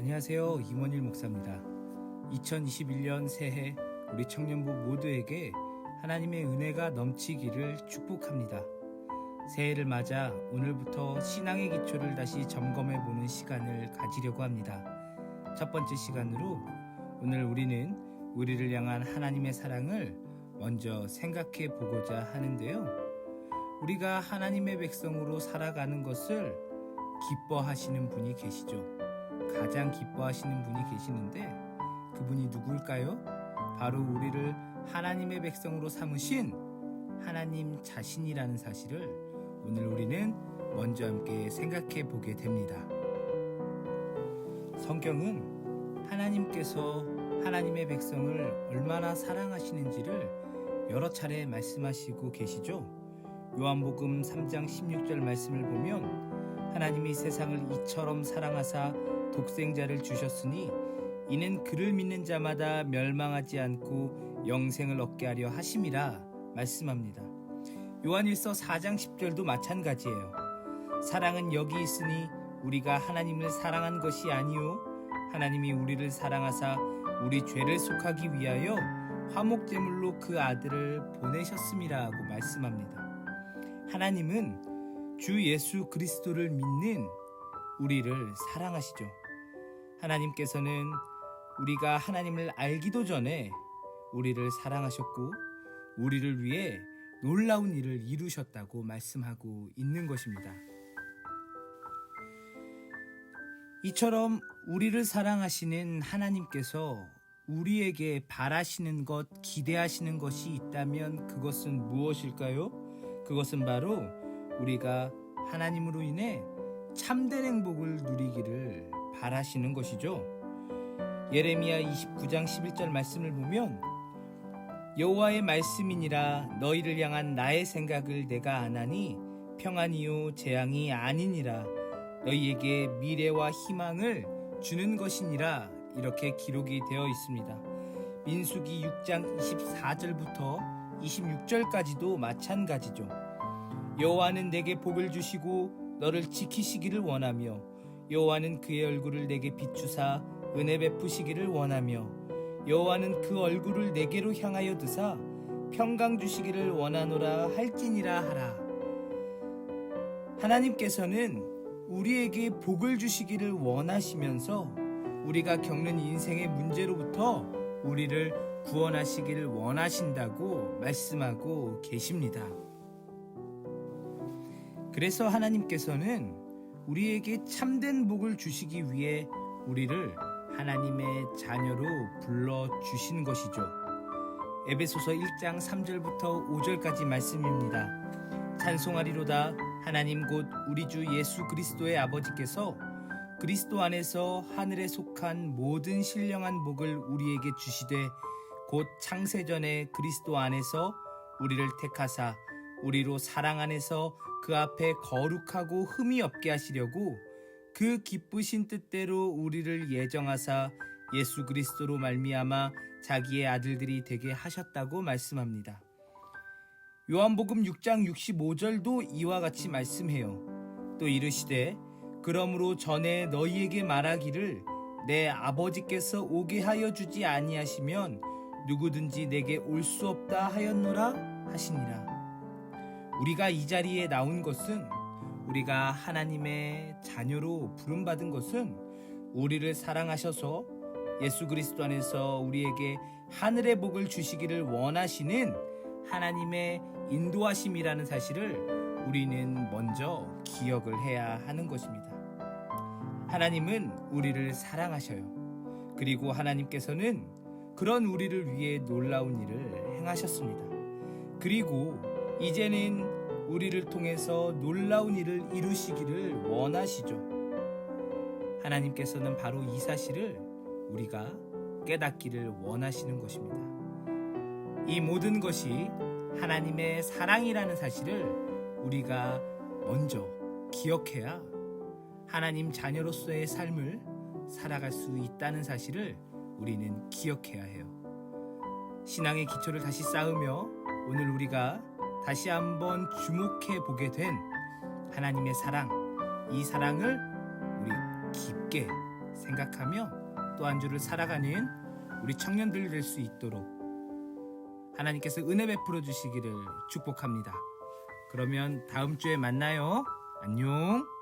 안녕하세요. 임원일 목사입니다. 2021년 새해 우리 청년부 모두에게 하나님의 은혜가 넘치기를 축복합니다. 새해를 맞아 오늘부터 신앙의 기초를 다시 점검해보는 시간을 가지려고 합니다. 첫 번째 시간으로 오늘 우리는 우리를 향한 하나님의 사랑을 먼저 생각해 보고자 하는데요. 우리가 하나님의 백성으로 살아가는 것을 기뻐하시는 분이 계시죠. 가장 기뻐하시는 분이 계시는데 그분이 누구일까요? 바로 우리를 하나님의 백성으로 삼으신 하나님 자신이라는 사실을 오늘 우리는 먼저 함께 생각해 보게 됩니다. 성경은 하나님께서 하나님의 백성을 얼마나 사랑하시는지를 여러 차례 말씀하시고 계시죠. 요한복음 3장 16절 말씀을 보면 하나님이 세상을 이처럼 사랑하사 독생자를 주셨으니 이는 그를 믿는 자마다 멸망하지 않고 영생을 얻게 하려 하심이라 말씀합니다. 요한일서 4장 10절도 마찬가지예요. 사랑은 여기 있으니 우리가 하나님을 사랑한 것이 아니요 하나님이 우리를 사랑하사 우리 죄를 속하기 위하여 화목제물로 그 아들을 보내셨음이라고 말씀합니다. 하나님은 주 예수 그리스도를 믿는 우리를 사랑하시죠. 하나님께서는 우리가 하나님을 알기도 전에 우리를 사랑하셨고 우리를 위해 놀라운 일을 이루셨다고 말씀하고 있는 것입니다. 이처럼 우리를 사랑하시는 하나님께서 우리에게 바라시는 것, 기대하시는 것이 있다면 그것은 무엇일까요? 그것은 바로 우리가 하나님으로 인해 참된 행복을 누리기를 바라시는 것이죠. 예레미야 29장 11절 말씀을 보면 여호와의 말씀이니라 너희를 향한 나의 생각을 내가 아나니 평안이요 재앙이 아니니라 너희에게 미래와 희망을 주는 것이니라 이렇게 기록이 되어 있습니다. 민수기 6장 24절부터 26절까지도 마찬가지죠. 여호와는 내게 복을 주시고 너를 지키시기를 원하며 여호와는 그의 얼굴을 내게 비추사 은혜 베푸시기를 원하며 여호와는 그 얼굴을 내게로 향하여 드사 평강 주시기를 원하노라 할지니라 하라. 하나님께서는 우리에게 복을 주시기를 원하시면서 우리가 겪는 인생의 문제로부터 우리를 구원하시기를 원하신다고 말씀하고 계십니다. 그래서 하나님께서는 우리에게 참된 복을 주시기 위해 우리를 하나님의 자녀로 불러주신 것이죠. 에베소서 1장 3절부터 5절까지 말씀입니다. 찬송하리로다 하나님 곧 우리 주 예수 그리스도의 아버지께서 그리스도 안에서 하늘에 속한 모든 신령한 복을 우리에게 주시되 곧 창세전에 그리스도 안에서 우리를 택하사 우리로 사랑 안에서 그 앞에 거룩하고 흠이 없게 하시려고 그 기쁘신 뜻대로 우리를 예정하사 예수 그리스도로 말미암아 자기의 아들들이 되게 하셨다고 말씀합니다. 요한복음 6장 65절도 이와 같이 말씀해요. 또 이르시되 그러므로 전에 너희에게 말하기를 내 아버지께서 오게 하여 주지 아니하시면 누구든지 내게 올 수 없다 하였노라 하시니라. 우리가 이 자리에 나온 것은 우리가 하나님의 자녀로 부름받은 것은 우리를 사랑하셔서 예수 그리스도 안에서 우리에게 하늘의 복을 주시기를 원하시는 하나님의 인도하심이라는 사실을 우리는 먼저 기억을 해야 하는 것입니다. 하나님은 우리를 사랑하셔요. 그리고 하나님께서는 그런 우리를 위해 놀라운 일을 행하셨습니다. 그리고 이제는 우리를 통해서 놀라운 일을 이루시기를 원하시죠. 하나님께서는 바로 이 사실을 우리가 깨닫기를 원하시는 것입니다. 이 모든 것이 하나님의 사랑이라는 사실을 우리가 먼저 기억해야 하나님 자녀로서의 삶을 살아갈 수 있다는 사실을 우리는 기억해야 해요. 신앙의 기초를 다시 쌓으며 오늘 우리가 다시 한번 주목해 보게 된 하나님의 사랑, 이 사랑을 우리 깊게 생각하며 또 한 주를 살아가는 우리 청년들 될 수 있도록 하나님께서 은혜 베풀어 주시기를 축복합니다. 그러면 다음 주에 만나요. 안녕.